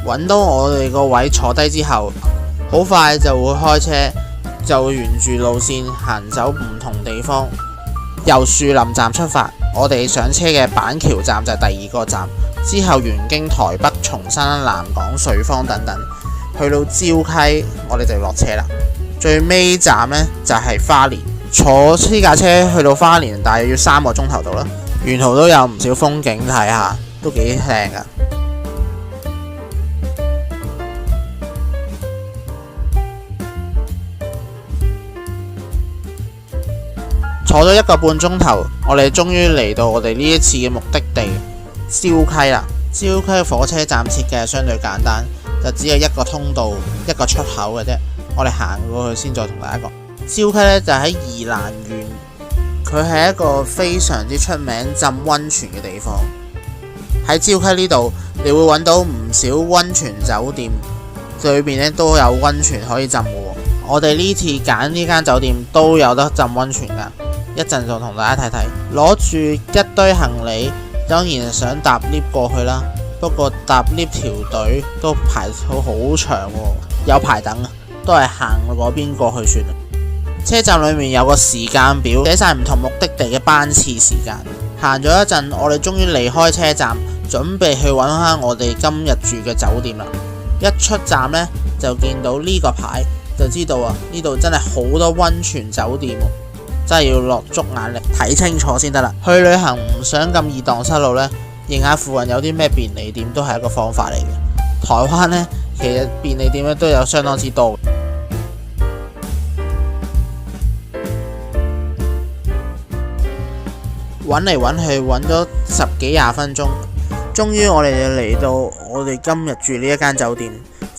揾到我哋個位坐低之後，好快就會開車，就會沿住路線行走唔同地方。由樹林站出發，我哋上車嘅板橋站就係第二個站，之後沿經台北、松山、南港、瑞芳等等，去到礁溪，我哋就落車啦。最尾站呢，就係花蓮，坐呢架車去到花蓮大約要3個鐘頭度啦。沿途都有唔少風景睇下，都幾靚噶。坐咗1個半鐘頭，我哋終於嚟到我哋呢一次嘅目的地礁溪啦。礁溪火車站設計係相對簡單，就只有一個通道、一個出口嘅啫。我哋行過去先再同大家講。礁溪呢就喺宜蘭縣，佢係一個非常之出名浸溫泉嘅地方。喺礁溪呢度，你會揾到唔少溫泉酒店，裏面呢都有溫泉可以浸嘅喎。我哋呢次揀呢間酒店都有得浸溫泉㗎。一陣就同大家睇睇。攞住一堆行李，當然想搭 lift 過去啦。不過搭 lift 條隊都排到好長喎，有排等啊，都係行嗰邊過去算啦。車站裏面有個時間表，寫晒唔同目的地嘅班次時間。行咗一陣，我哋終於離開車站，準備去揾翻我哋今日住嘅酒店啦。一出站呢，就見到呢個牌，就知道啊，呢度真係好多溫泉酒店喎。真係要落足眼力睇清楚先得啦。去旅行唔想咁易蕩失路呢，認下附近有啲咩便利店都係一個方法嚟嘅。台灣呢，其實便利店咧都有相當之多。揾嚟揾去揾咗10幾20分鐘，終於我哋就嚟到我哋今日住呢一間酒店。